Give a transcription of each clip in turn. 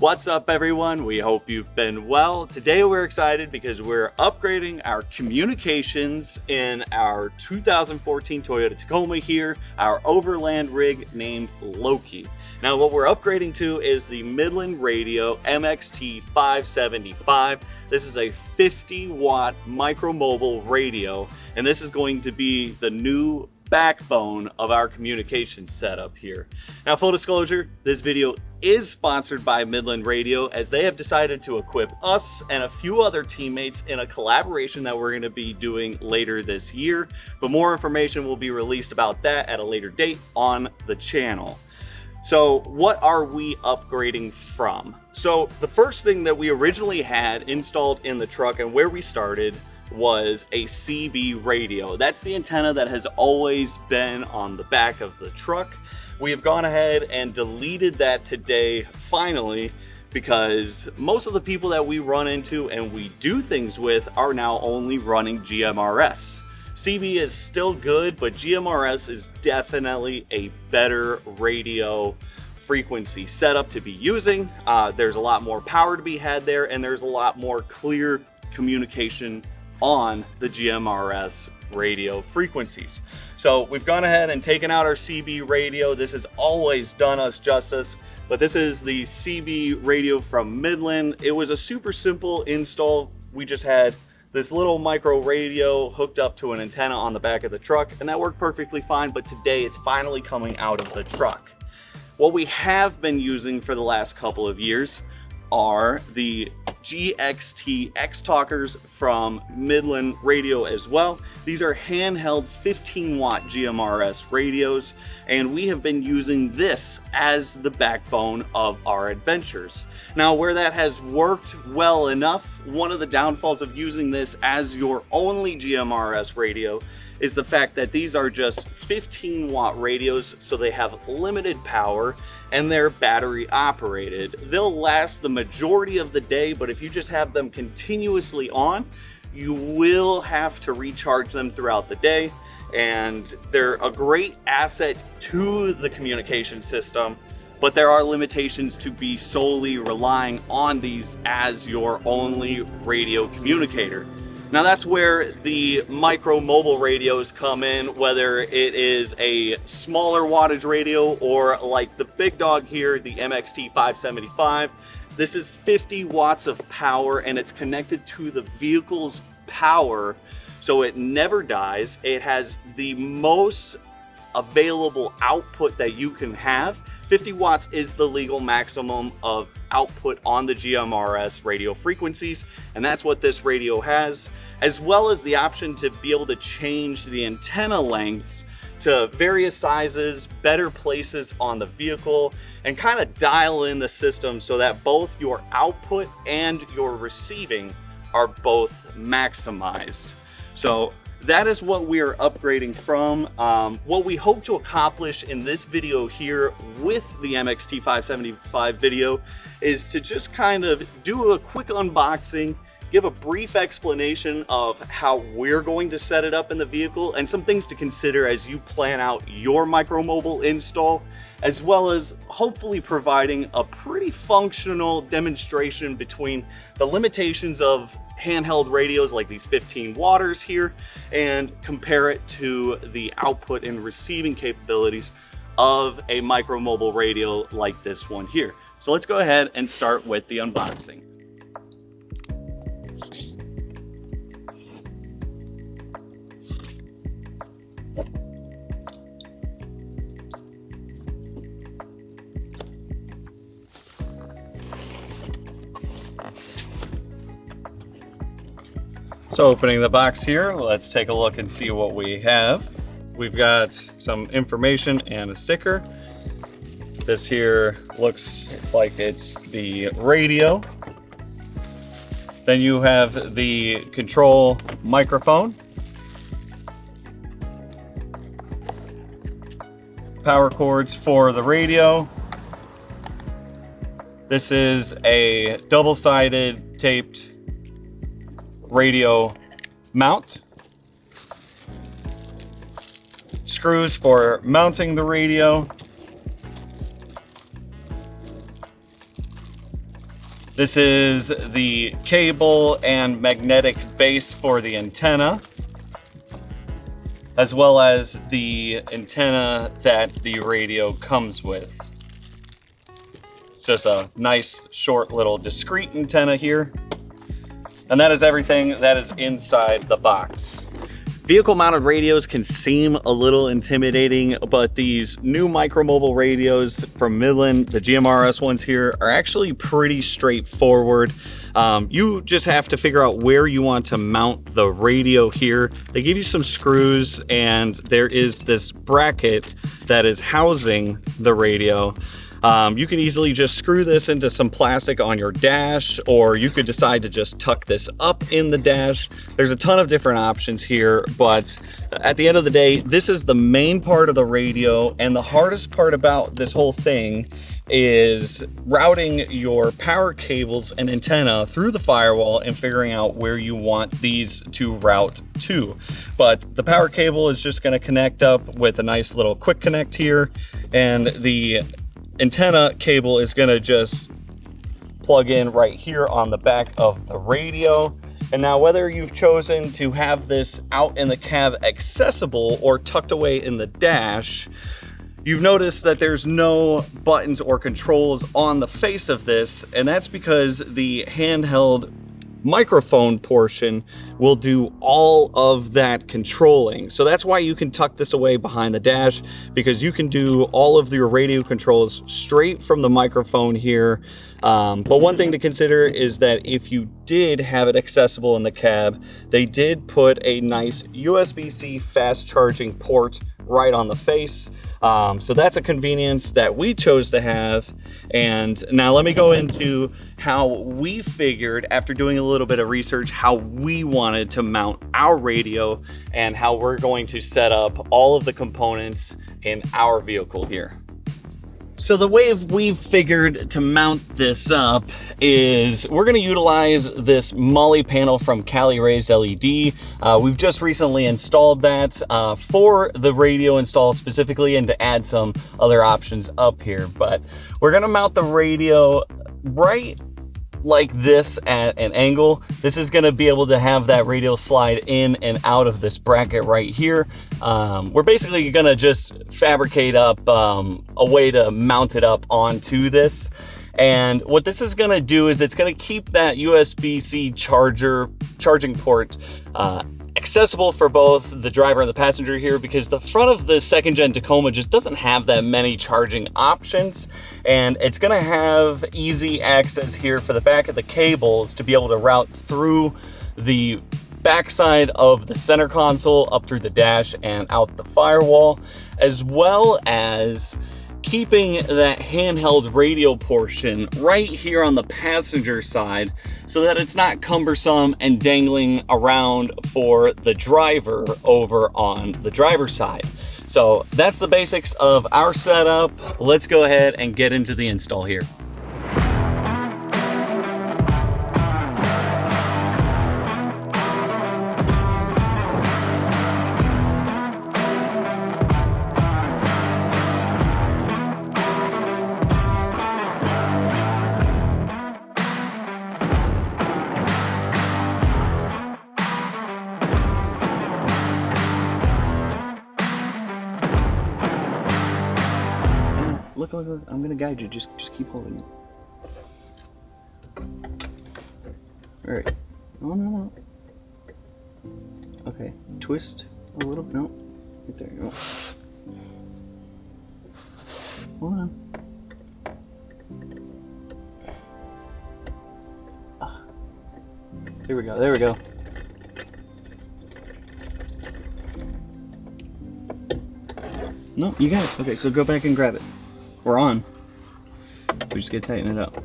What's up, everyone? We hope you've been well. Today we're excited because we're upgrading our communications in our 2014 Toyota Tacoma here, our overland rig named Loki. Now what we're upgrading to is the Midland Radio MXT575. This is a 50-watt micro-mobile radio, and this is going to be the new backbone of our communication setup here. Now, full disclosure, this video is sponsored by Midland Radio, as they have decided to equip us and a few other teammates in a collaboration that we're going to be doing later this year. But more information will be released about that at a later date on the channel. So what are we upgrading from? So the first thing that we originally had installed in the truck and where we started was a CB radio. That's the antenna that has always been on the back of the truck. We have gone ahead and deleted that today, finally, because most of the people that we run into and we do things with are now only running GMRS. CB is still good, but GMRS is definitely a better radio frequency setup to be using. There's a lot more power to be had there, and there's a lot more clear communication on the GMRS radio frequencies. So we've gone ahead and taken out our CB radio. This has always done us justice, but this is the CB radio from Midland. It was a super simple install. We just had this little micro radio hooked up to an antenna on the back of the truck, and that worked perfectly fine, but today it's finally coming out of the truck. What we have been using for the last couple of years are the GXT X-Talkers from Midland Radio as well. These are handheld 15-watt GMRS radios, and we have been using this as the backbone of our adventures. Now, where that has worked well enough, one of the downfalls of using this as your only GMRS radio is the fact that these are just 15-watt radios, so they have limited power and they're battery operated. They'll last the majority of the day, but if you just have them continuously on, you will have to recharge them throughout the day, and they're a great asset to the communication system, but there are limitations to be solely relying on these as your only radio communicator. Now that's where the micro mobile radios come in, whether it is a smaller wattage radio or like the big dog here, the MXT575. This is 50 watts of power, and it's connected to the vehicle's power, so it never dies. It has the most available output that you can have. 50 watts is the legal maximum of output on the GMRS radio frequencies, and that's what this radio has, as well as the option to be able to change the antenna lengths to various sizes, better places on the vehicle, and kind of dial in the system so that both your output and your receiving are both maximized. So that is what we are upgrading from. What we hope to accomplish in this video here with the MXT575 video is to just kind of do a quick unboxing, give a brief explanation of how we're going to set it up in the vehicle, and some things to consider as you plan out your micro-mobile install, as well as hopefully providing a pretty functional demonstration between the limitations of handheld radios like these 15 watters here, and compare it to the output and receiving capabilities of a micro mobile radio like this one here. So let's go ahead and start with the unboxing. So opening the box here, let's take a look and see what we have. We've got some information and a sticker. This here looks like it's the radio. Then you have the control microphone, power cords for the radio. This is a double-sided taped radio mount. Screws for mounting the radio. This is the cable and magnetic base for the antenna, as well as the antenna that the radio comes with. Just a nice, short, little discrete antenna here. And that is everything that is inside the box. Vehicle mounted radios can seem a little intimidating, but these new micromobile radios from Midland, the GMRS ones here, are actually pretty straightforward. You just have to figure out where you want to mount the radio here. They give you some screws, and there is this bracket that is housing the radio. You can easily just screw this into some plastic on your dash, or you could decide to just tuck this up in the dash. There's a ton of different options here, but at the end of the day, this is the main part of the radio, and the hardest part about this whole thing is routing your power cables and antenna through the firewall and figuring out where you want these to route to. But the power cable is just going to connect up with a nice little quick connect here, and the antenna cable is going to just plug in right here on the back of the radio. And now, whether you've chosen to have this out in the cab accessible or tucked away in the dash, you've noticed that there's no buttons or controls on the face of this, and that's because the handheld microphone portion will do all of that controlling. So that's why you can tuck this away behind the dash, because you can do all of your radio controls straight from the microphone here. But one thing to consider is that if you did have it accessible in the cab, they did put a nice USB-C fast charging port right on the face. So that's a convenience that we chose to have. And now let me go into how we figured, after doing a little bit of research, how we wanted to mount our radio and how we're going to set up all of the components in our vehicle here. So the way we've figured to mount this up is we're going to utilize this Molly panel from Cali Raised LED. We've just recently installed that for the radio install specifically, and to add some other options up here. But we're going to mount the radio right like this at an angle. This is going to be able to have that radio slide in and out of this bracket right here. We're basically going to just fabricate up a way to mount it up onto this. And what this is going to do is it's going to keep that USB-C charging port accessible for both the driver and the passenger here, because the front of the second gen Tacoma just doesn't have that many charging options, and it's going to have easy access here for the back of the cables to be able to route through the backside of the center console up through the dash and out the firewall, as well as keeping that handheld radio portion right here on the passenger side so that it's not cumbersome and dangling around for the driver over on the driver's side. So that's the basics of our setup. Let's go ahead and get into the install here. Look, I'm gonna guide you, just keep holding it. Alright. No. Okay, twist a little, no. Right there you go. Hold on. There we go. No, you got it. Okay, so go back and grab it. We're on. We just gotta tighten it up.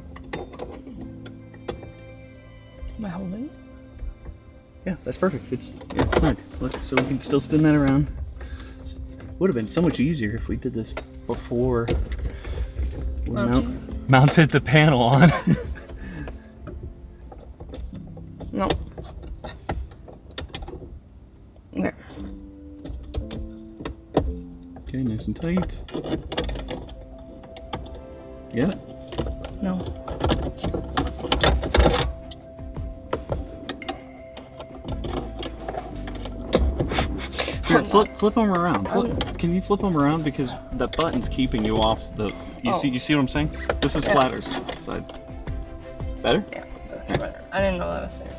Am I holding it? Yeah, that's perfect. It's snug. Look, so we can still spin that around. Would have been so much easier if we did this before we mounted the panel on. No. There. Okay, nice and tight. Get it? No. Here, flip them around. Can you flip them around, because that button's keeping you off the. You see what I'm saying? This is flatter side. Better? Yeah, better. I didn't know that was there.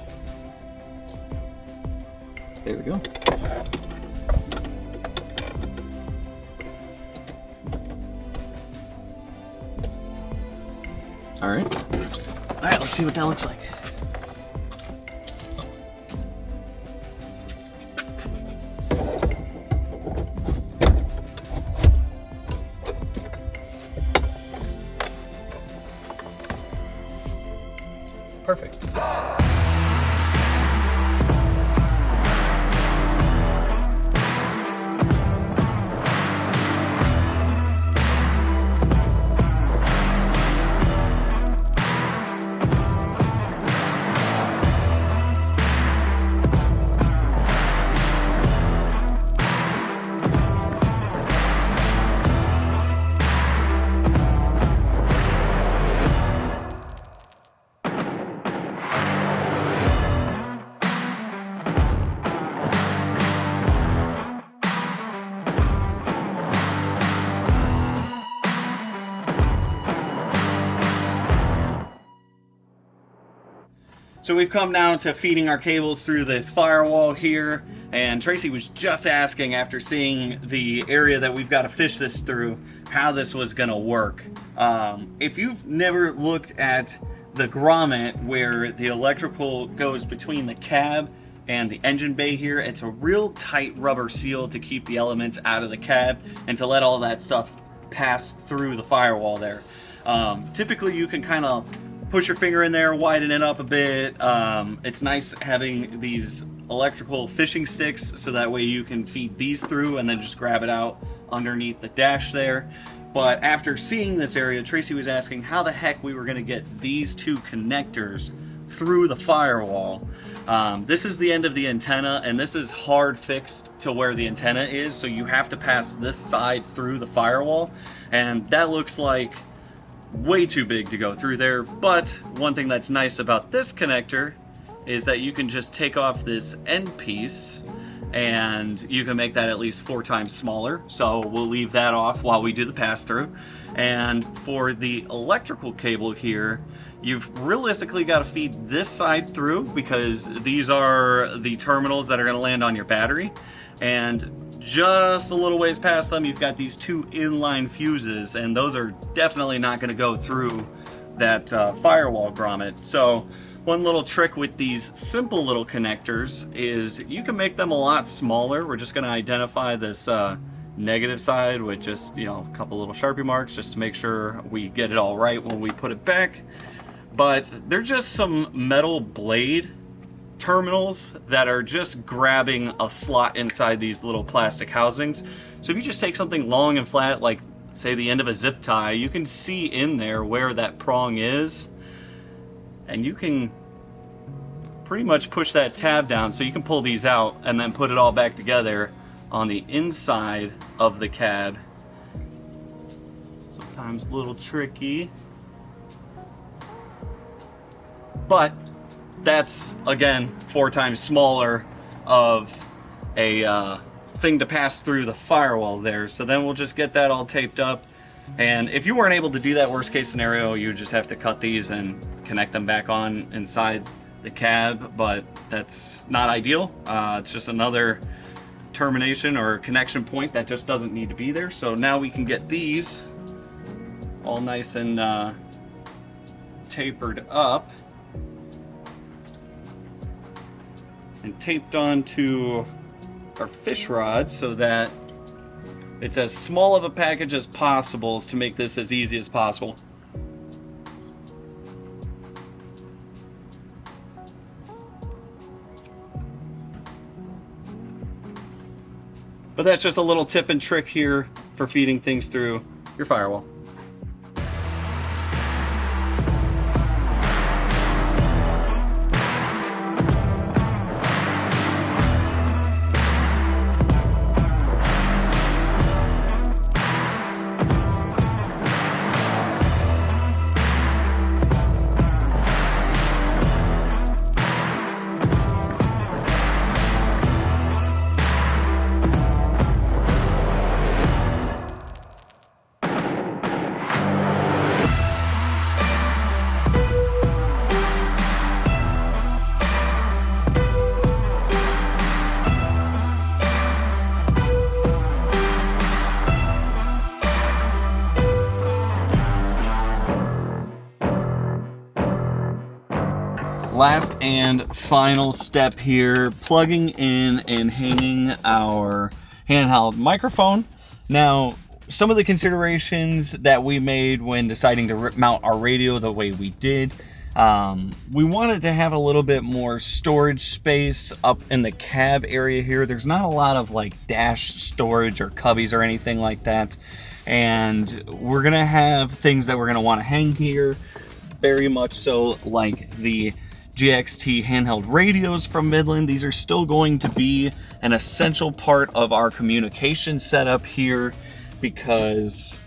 There we go. All right, let's see what that looks like. Perfect. So we've come now to feeding our cables through the firewall here, and Tracy was just asking, after seeing the area that we've got to fish this through, how this was going to work. If you've never looked at the grommet where the electrical goes between the cab and the engine bay here, it's a real tight rubber seal to keep the elements out of the cab and to let all that stuff pass through the firewall there. Typically you can kind of push your finger in there, widen it up a bit. It's nice having these electrical fishing sticks so that way you can feed these through and then just grab it out underneath the dash there. But after seeing this area, Tracy was asking how the heck we were going to get these two connectors through the firewall. This is the end of the antenna, and this is hard fixed to where the antenna is, so you have to pass this side through the firewall, and that looks like way too big to go through there. But one thing that's nice about this connector is that you can just take off this end piece and you can make that at least 4 times smaller. So we'll leave that off while we do the pass-through. And for the electrical cable here, you've realistically got to feed this side through, because these are the terminals that are going to land on your battery. And just a little ways past them, you've got these 2 inline fuses, and those are definitely not going to go through that firewall grommet. So one little trick with these simple little connectors is you can make them a lot smaller. We're just going to identify this negative side with just, you know, a couple little Sharpie marks just to make sure we get it all right when we put it back. But they're just some metal blade terminals that are just grabbing a slot inside these little plastic housings. So if you just take something long and flat, like say the end of a zip tie, you can see in there where that prong is, and you can pretty much push that tab down so you can pull these out and then put it all back together on the inside of the cab. Sometimes a little tricky, but that's, again, 4 times smaller of a thing to pass through the firewall there. So then we'll just get that all taped up. And if you weren't able to do that, worst case scenario, you just have to cut these and connect them back on inside the cab, but that's not ideal. It's just another termination or connection point that just doesn't need to be there. So now we can get these all nice and tapered up and taped onto our fish rod so that it's as small of a package as possible to make this as easy as possible. But that's just a little tip and trick here for feeding things through your firewall. last and final step here, plugging in and hanging our handheld microphone. Now, some of the considerations that we made when deciding to mount our radio the way we did, we wanted to have a little bit more storage space up in the cab area here. There's not a lot of like dash storage or cubbies or anything like that. And we're gonna have things that we're gonna want to hang here, very much so, like the GXT handheld radios from Midland. These are still going to be an essential part of our communication setup here because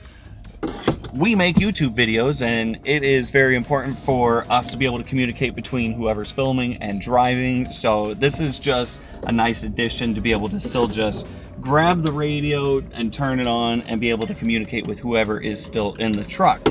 we make YouTube videos and it is very important for us to be able to communicate between whoever's filming and driving. So this is just a nice addition to be able to still just grab the radio and turn it on and be able to communicate with whoever is still in the truck.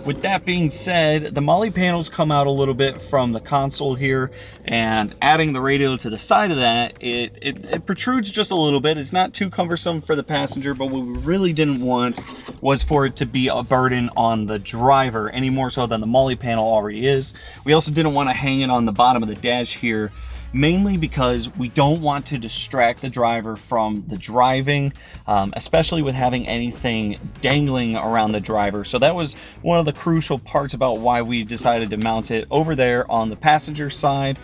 With that being said, the MOLLE panels come out a little bit from the console here, and adding the radio to the side of that, it protrudes just a little bit. It's not too cumbersome for the passenger, but what we really didn't want was for it to be a burden on the driver, any more so than the MOLLE panel already is. We also didn't want to hang it on the bottom of the dash here, mainly because we don't want to distract the driver from the driving, especially with having anything dangling around the driver. So that was one of the crucial parts about why we decided to mount it over there on the passenger side.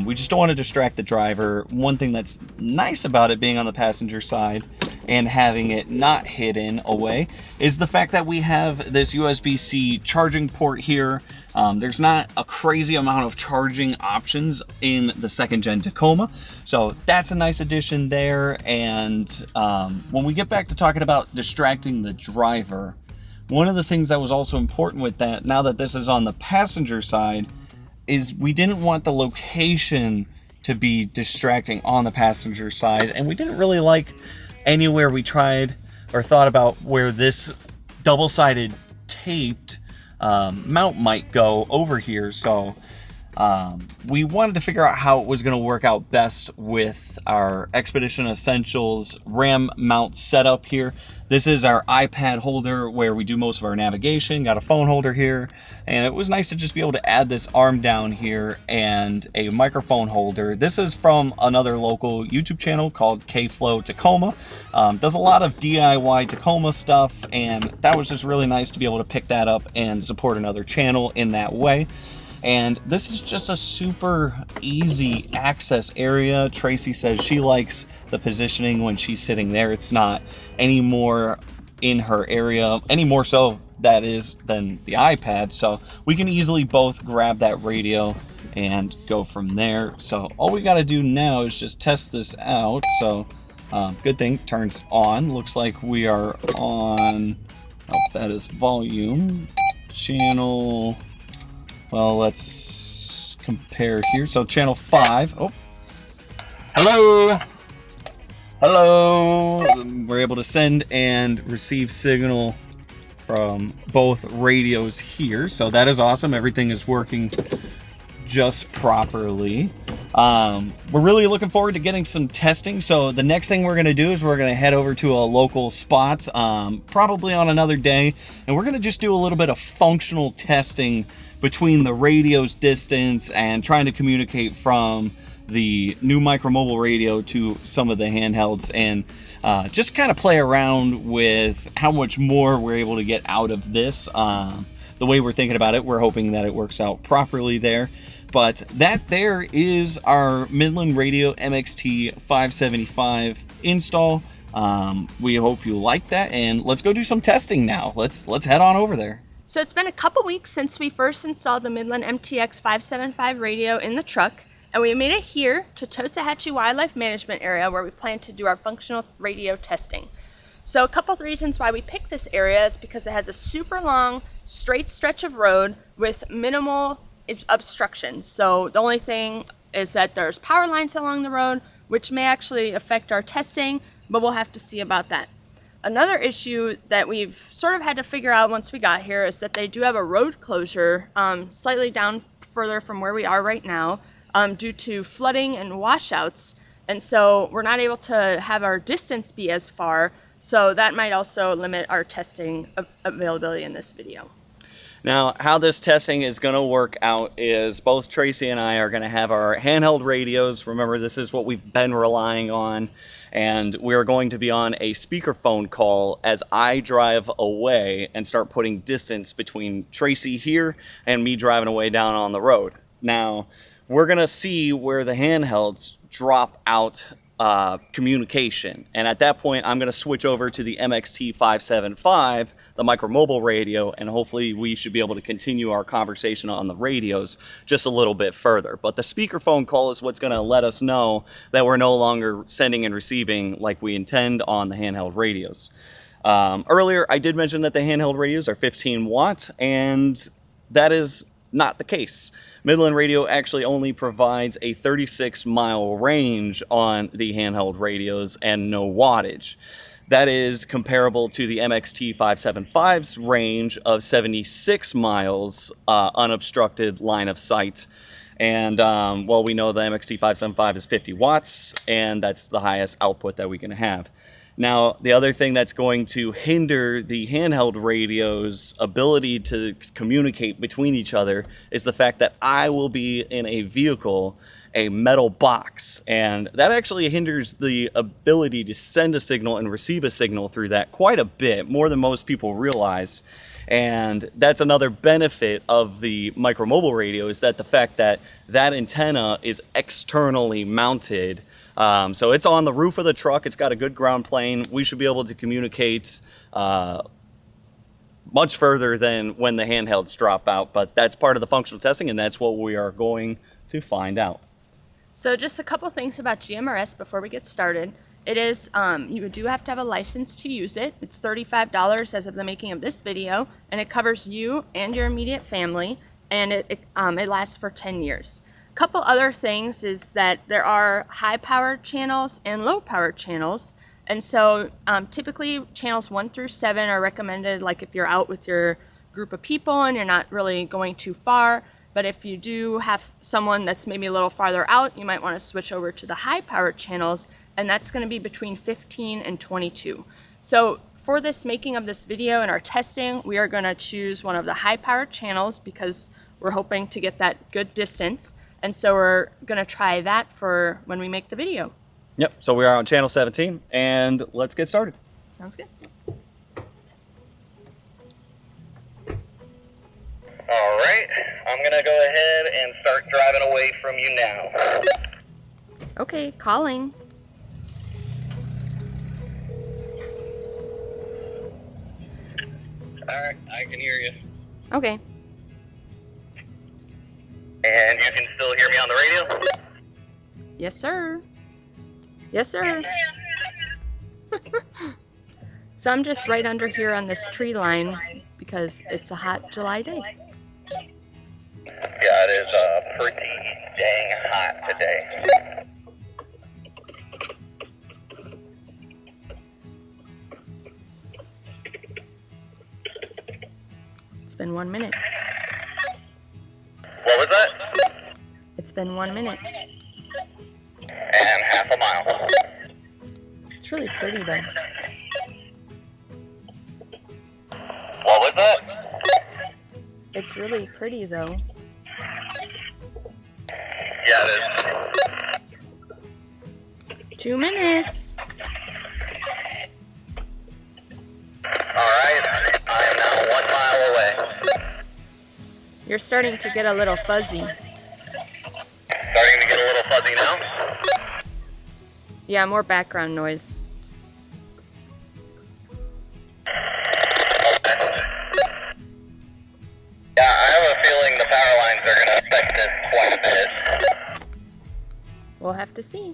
We just don't want to distract the driver. One thing that's nice about it being on the passenger side and having it not hidden away is the fact that we have this USB-C charging port here. There's not a crazy amount of charging options in the second gen Tacoma, so that's a nice addition there. And when we get back to talking about distracting the driver, one of the things that was also important with that, now that this is on the passenger side, is we didn't want the location to be distracting on the passenger side, and we didn't really like anywhere we tried or thought about where this double-sided taped mount might go over here. So we wanted to figure out how it was going to work out best with our Expedition Essentials RAM mount setup here. This is our iPad holder where we do most of our navigation. Got a phone holder here, and it was nice to just be able to add this arm down here and a microphone holder. This is from another local YouTube channel called K-Flow Tacoma. Does a lot of DIY Tacoma stuff, and that was just really nice to be able to pick that up and support another channel in that way. And this is just a super easy access area. Tracy says she likes the positioning when she's sitting there. It's not any more in her area, any more so that is than the iPad. So we can easily both grab that radio and go from there. So all we got to do now is just test this out. So good thing turns on. Looks like we are on, oh, that is volume, channel. Well, let's compare here. So channel 5. Oh, hello. Hello. We're able to send and receive signal from both radios here. So that is awesome. Everything is working just properly. We're really looking forward to getting some testing. So the next thing we're going to do is we're going to head over to a local spot, probably on another day, and we're going to just do a little bit of functional testing between the radio's distance and trying to communicate from the new micromobile radio to some of the handhelds, and just kind of play around with how much more we're able to get out of this. The way we're thinking about it, we're hoping that it works out properly there. But that there is our Midland Radio MXT575 install. We hope you like that, and let's go do some testing now. Let's head on over there. So it's been a couple weeks since we first installed the Midland MTX575 radio in the truck, and we made it here to Tosahatchee Wildlife Management Area where we plan to do our functional radio testing. So a couple of reasons why we picked this area is because it has a super long, straight stretch of road with minimal obstructions. So the only thing is that there's power lines along the road, which may actually affect our testing, but we'll have to see about that. Another issue that we've sort of had to figure out once we got here is that they do have a road closure slightly down further from where we are right now due to flooding and washouts. And so we're not able to have our distance be as far. So that might also limit our testing availability in this video. Now, how this testing is going to work out is both Tracy and I are going to have our handheld radios. Remember, this is what we've been relying on. And we're going to be on a speakerphone call as I drive away and start putting distance between Tracy here and me driving away down on the road. Now, we're going to see where the handhelds drop out communication. And at that point, I'm going to switch over to the MXT575, the micro mobile radio, and hopefully we should be able to continue our conversation on the radios just a little bit further. But the speakerphone call is what's going to let us know that we're no longer sending and receiving like we intend on the handheld radios. Earlier, I did mention that the handheld radios are 15 watts, and that is not the case. Midland Radio actually only provides a 36-mile range on the handheld radios and no wattage. That is comparable to the MXT575's range of 76 miles unobstructed line of sight. And well, we know the MXT575 is 50 watts, and that's the highest output that we can have. Now, the other thing that's going to hinder the handheld radio's ability to communicate between each other is the fact that I will be in a vehicle, a metal box, and that actually hinders the ability to send a signal and receive a signal through that quite a bit, more than most people realize. And that's another benefit of the micro mobile radio, is that the fact that that antenna is externally mounted. So it's on the roof of the truck. It's got a good ground plane. We should be able to communicate much further than when the handhelds drop out, but that's part of the functional testing, and that's what we are going to find out. So just a couple things about GMRS before we get started. It is, you do have to have a license to use it. It's $35 as of the making of this video, and it covers you and your immediate family, and it lasts for 10 years. Couple other things is that there are high power channels and low power channels, and so typically channels 1 through 7 are recommended, like if you're out with your group of people and you're not really going too far. But if you do have someone that's maybe a little farther out, you might want to switch over to the high power channels, and that's going to be between 15 and 22. So for this making of this video and our testing, we are going to choose one of the high power channels because we're hoping to get that good distance. And so we're going to try that for when we make the video. Yep, so we are on channel 17, and let's get started. Sounds good. All right, I'm going to go ahead and start driving away from you now. Okay, calling. All right, I can hear you. Okay. And you can still hear me on the radio? Yes, sir. Yes, sir. So I'm just right under here on this tree line because it's a hot July day. Yeah, it is pretty dang hot today. It's been 1 minute. What was that? It's been 1 minute. And half a mile. It's really pretty though. What was that? It's really pretty though. Yeah, it is. 2 minutes. Alright, I am now 1 mile away. You're starting to get a little fuzzy. Starting to get a little fuzzy now? Yeah, more background noise. Okay. Yeah, I have a feeling the power lines are going to affect this quite a bit. We'll have to see.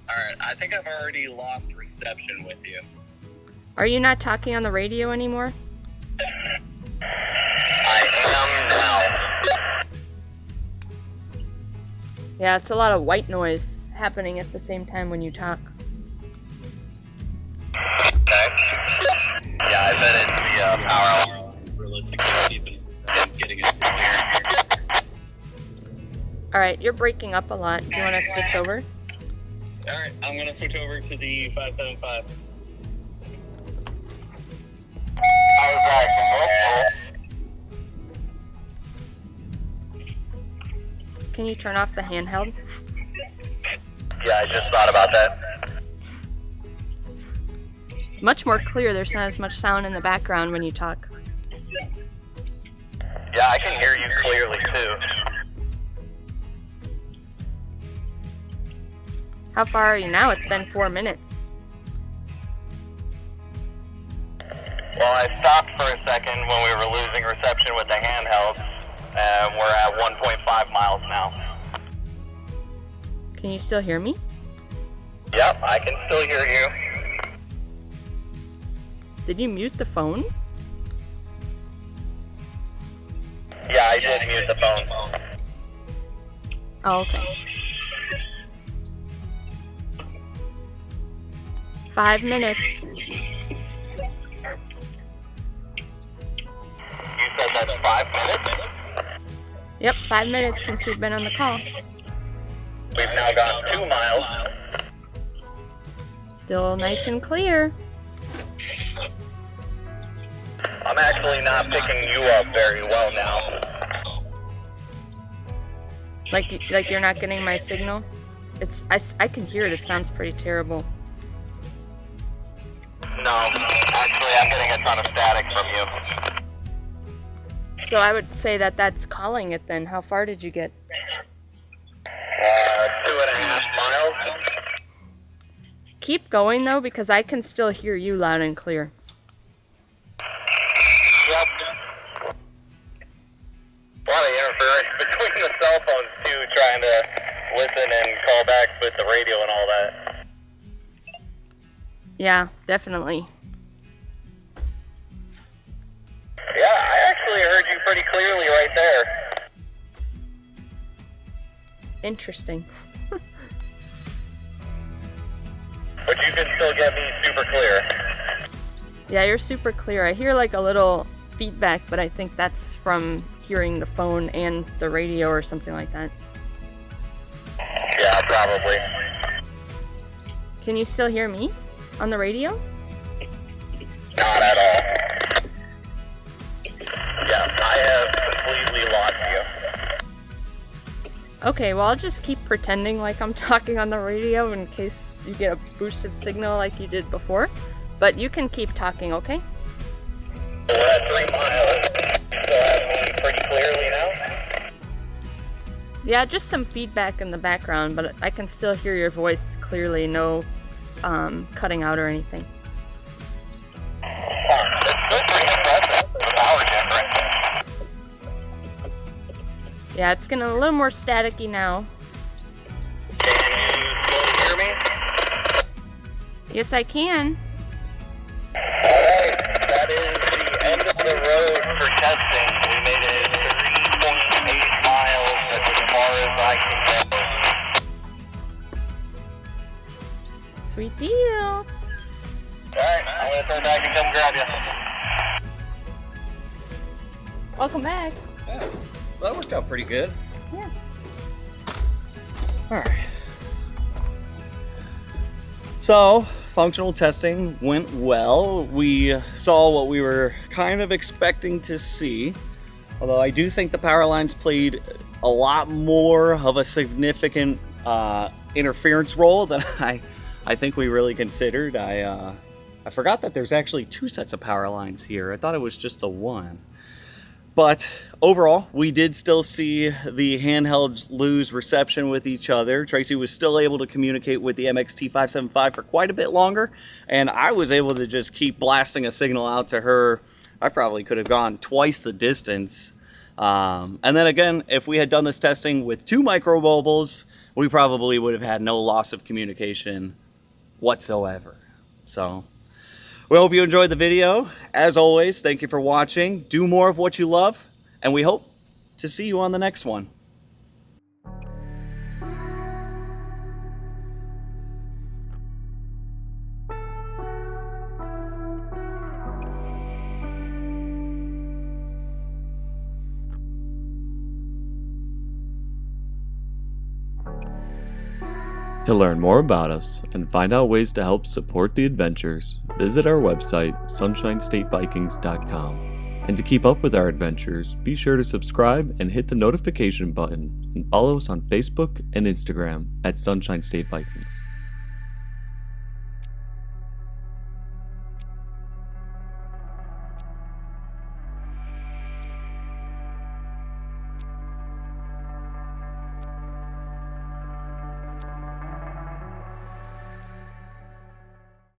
Alright, I think I've already lost reception with you. Are you not talking on the radio anymore? I am now. Yeah, it's a lot of white noise happening at the same time when you talk. Okay. Yeah, I bet it's the power. Realistically, even getting it clear. Alright, you're breaking up a lot. Do you want to switch over? Alright, I'm going to switch over to the 575. How's that? Can you turn off the handheld? Yeah, I just thought about that. Much more clear. There's not as much sound in the background when you talk. Yeah, I can hear you clearly too. How far are you now? It's been 4 minutes. Well, I stopped for a second when we were losing reception with the handheld, and we're at 1.5 miles now. Can you still hear me? Yep, I can still hear you. Did you mute the phone? Yeah, I did mute the phone. Oh, okay. 5 minutes. You said that's 5 minutes? Yep, 5 minutes since we've been on the call. We've now gone 2 miles. Still nice and clear. I'm actually not picking you up very well now. Like you're not getting my signal? I can hear it. It sounds pretty terrible. No, actually I'm getting a ton of static from you. So I would say that that's calling it then. How far did you get? 2.5 miles. Keep going though, because I can still hear you loud and clear. Yep. A lot of interference between the cell phones too, trying to listen and call back with the radio and all that. Yeah, definitely. Yeah, I actually heard you pretty clearly right there. Interesting. But you can still get me super clear. Yeah, you're super clear. I hear like a little feedback, but I think that's from hearing the phone and the radio or something like that. Yeah, probably. Can you still hear me on the radio? Not at all. Yeah, I have completely lost you. Okay, well I'll just keep pretending like I'm talking on the radio in case you get a boosted signal like you did before. But you can keep talking, okay? So we're at 3 miles. So have me pretty clearly now? Yeah, just some feedback in the background, but I can still hear your voice clearly, no cutting out or anything. Huh, that's still pretty impressive. The power difference. Yeah, it's getting a little more staticky now. Can you still hear me? Yes, I can. Alright, that is the end of the road for testing. We made it 3.8 miles. That's as far as I can go. Sweet deal. Alright, I'm gonna turn back and come grab you. Welcome back. Yeah, so that worked out pretty good. Yeah. All right. So, functional testing went well. We saw what we were kind of expecting to see. Although I do think the power lines played a lot more of a significant interference role than I think we really considered. I forgot that there's actually 2 sets of power lines here. I thought it was just the one. But overall, we did still see the handhelds lose reception with each other. Tracy was still able to communicate with the MXT575 for quite a bit longer, and I was able to just keep blasting a signal out to her. I probably could have gone twice the distance. And then again, if we had done this testing with 2 micro mobiles, we probably would have had no loss of communication whatsoever. So we hope you enjoyed the video. As always, thank you for watching. Do more of what you love, and we hope to see you on the next one. To learn more about us and find out ways to help support the adventures, visit our website, sunshinestatevikings.com. And to keep up with our adventures, be sure to subscribe and hit the notification button and follow us on Facebook and Instagram at Sunshine State Vikings.